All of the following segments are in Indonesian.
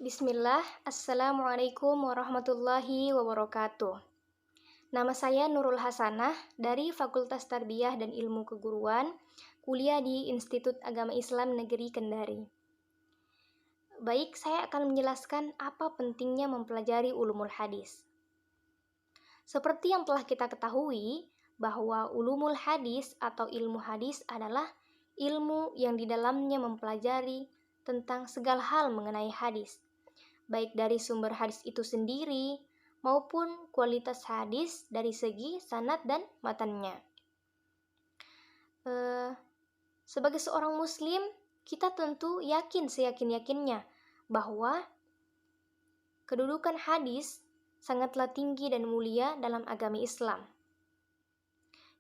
Bismillah, Assalamualaikum warahmatullahi wabarakatuh. Nama saya Nurul Hasanah dari Fakultas Tarbiyah dan Ilmu Keguruan, kuliah di Institut Agama Islam Negeri Kendari. Baik, saya akan menjelaskan apa pentingnya mempelajari ulumul hadis. Seperti yang telah kita ketahui, bahwa ulumul hadis atau ilmu hadis adalah ilmu yang di dalamnya mempelajari tentang segala hal mengenai hadis, baik dari sumber hadis itu sendiri maupun kualitas hadis dari segi sanad dan matannya. Sebagai seorang muslim, kita tentu yakin seyakin-yakinnya bahwa kedudukan hadis sangatlah tinggi dan mulia dalam agama Islam,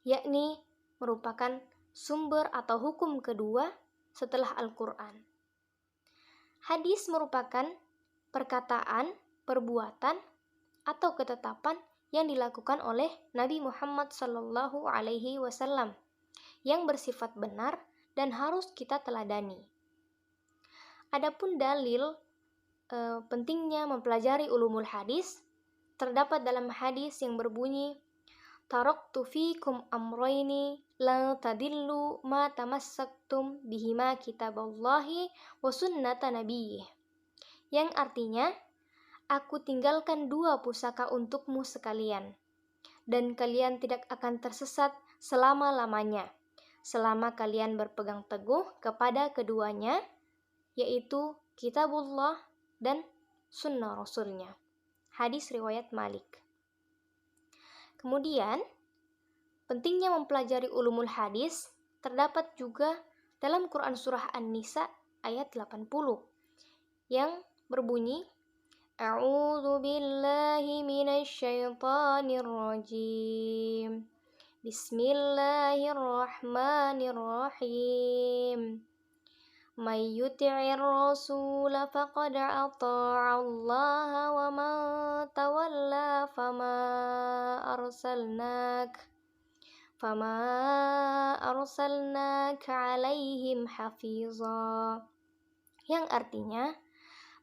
yakni merupakan sumber atau hukum kedua setelah Al-Quran. Hadis merupakan perkataan, perbuatan, atau ketetapan yang dilakukan oleh Nabi Muhammad SAW yang bersifat benar dan harus kita teladani. Adapun dalil pentingnya mempelajari ulumul hadis terdapat dalam hadis yang berbunyi, "Taraktu fikum amrayni la tadillu ma tamassaktum bihima kitaballahi wa sunnata nabiyyih." Yang artinya, aku tinggalkan dua pusaka untukmu sekalian, dan kalian tidak akan tersesat selama-lamanya, selama kalian berpegang teguh kepada keduanya, yaitu kitabullah dan sunnah rasulnya. Hadis riwayat Malik. Kemudian, pentingnya mempelajari ulumul hadis terdapat juga dalam Quran Surah An-Nisa ayat 80 yang berbunyi, A'udzu billahi minasy syaithanir rajim. Bismillahirrahmanirrahim. May yuti'ir rasula faqad ata'allaha wa man tawalla fama arsalnaka 'alaihim hafiza. Yang artinya,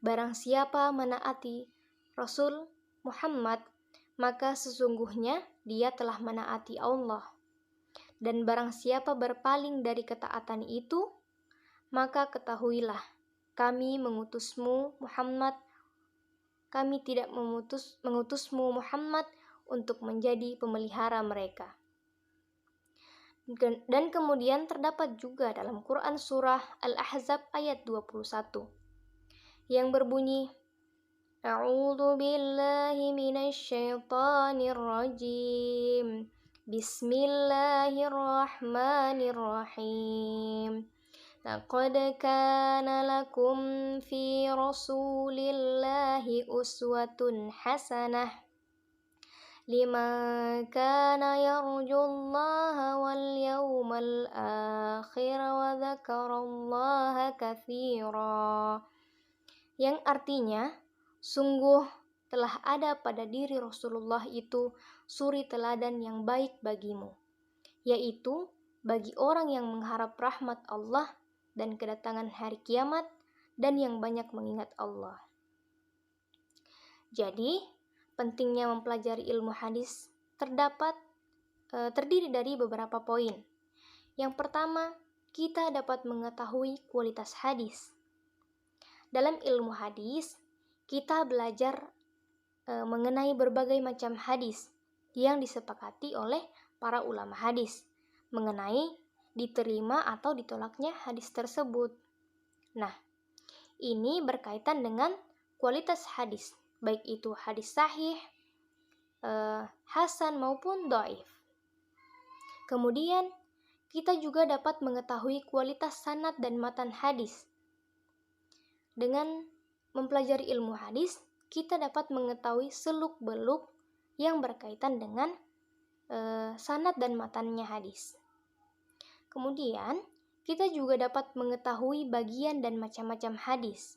barang siapa menaati Rasul Muhammad, maka sesungguhnya dia telah menaati Allah. Dan barang siapa berpaling dari ketaatan itu, maka ketahuilah, kami tidak mengutusmu Muhammad untuk menjadi pemelihara mereka. Dan kemudian terdapat juga dalam Quran Surah Al-Ahzab ayat 21 yang berbunyi, A'udzu billahi minasy syaithanir rajim. Bismillahirrahmanirrahim. Laqad kana lakum fi rasulillahi uswatun hasanah liman kana yarjullaha wal yawmal akhir wa dzakarallaha katsira. Yang artinya, sungguh telah ada pada diri Rasulullah itu suri teladan yang baik bagimu, yaitu bagi orang yang mengharap rahmat Allah dan kedatangan hari kiamat dan yang banyak mengingat Allah. Jadi, pentingnya mempelajari ilmu hadis terdiri dari beberapa poin. Yang pertama, kita dapat mengetahui kualitas hadis. Dalam ilmu hadis, kita belajar mengenai berbagai macam hadis yang disepakati oleh para ulama hadis mengenai diterima atau ditolaknya hadis tersebut. Nah, ini berkaitan dengan kualitas hadis, baik itu hadis sahih, hasan maupun dhaif. Kemudian, kita juga dapat mengetahui kualitas sanad dan matan hadis. Dengan mempelajari ilmu hadis, kita dapat mengetahui seluk-beluk yang berkaitan dengan sanad dan matannya hadis. Kemudian, kita juga dapat mengetahui bagian dan macam-macam hadis.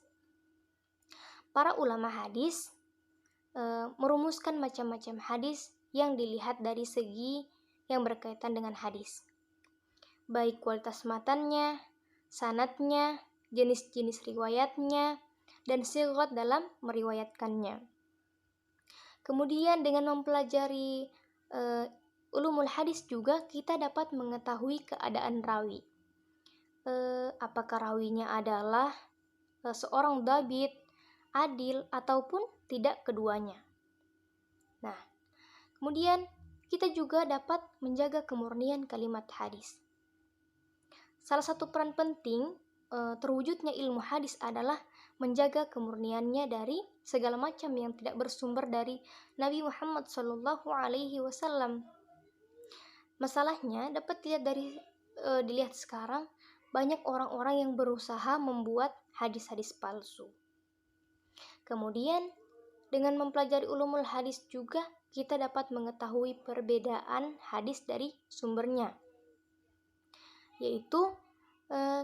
Para ulama hadis merumuskan macam-macam hadis yang dilihat dari segi yang berkaitan dengan hadis, baik kualitas matannya, sanadnya, jenis-jenis riwayatnya, dan sighat dalam meriwayatkannya. Kemudian dengan mempelajari ulumul hadis juga kita dapat mengetahui keadaan rawi. Apakah rawinya adalah seorang dhabit, adil, ataupun tidak keduanya. Nah, kemudian kita juga dapat menjaga kemurnian kalimat hadis. Salah satu peran penting terwujudnya ilmu hadis adalah menjaga kemurniannya dari segala macam yang tidak bersumber dari Nabi Muhammad SAW. Masalahnya dapat dilihat sekarang banyak orang-orang yang berusaha membuat hadis-hadis palsu. Kemudian dengan mempelajari ulumul hadis juga kita dapat mengetahui perbedaan hadis dari sumbernya, yaitu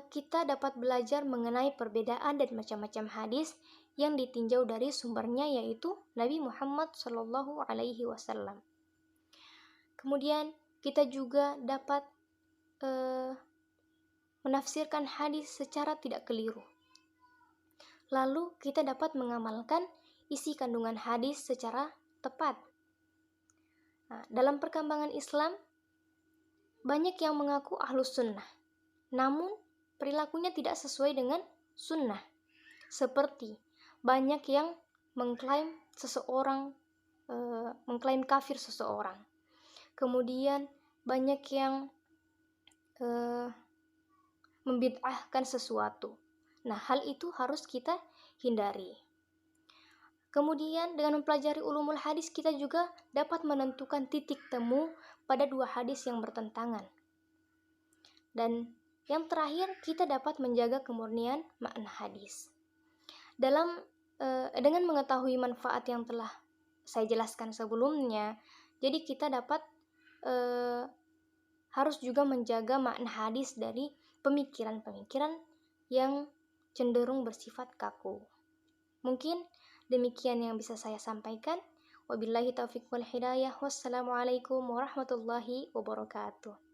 kita dapat belajar mengenai perbedaan dan macam-macam hadis yang ditinjau dari sumbernya, yaitu Nabi Muhammad SAW. Kemudian kita juga dapat menafsirkan hadis secara tidak keliru. Lalu kita dapat mengamalkan isi kandungan hadis secara tepat. Nah, dalam perkembangan Islam, banyak yang mengaku ahlus sunnah, namun perilakunya tidak sesuai dengan sunnah. Seperti banyak yang mengklaim kafir seseorang. Kemudian banyak yang membid'ahkan sesuatu. Nah, hal itu harus kita hindari. Kemudian dengan mempelajari ulumul hadis kita juga dapat menentukan titik temu pada dua hadis yang bertentangan. Dan yang terakhir, kita dapat menjaga kemurnian makna hadis. Dengan mengetahui manfaat yang telah saya jelaskan sebelumnya, jadi kita dapat harus juga menjaga makna hadis dari pemikiran-pemikiran yang cenderung bersifat kaku. Mungkin demikian yang bisa saya sampaikan. Wabillahi taufiq wal hidayah. Wassalamualaikum warahmatullahi wabarakatuh.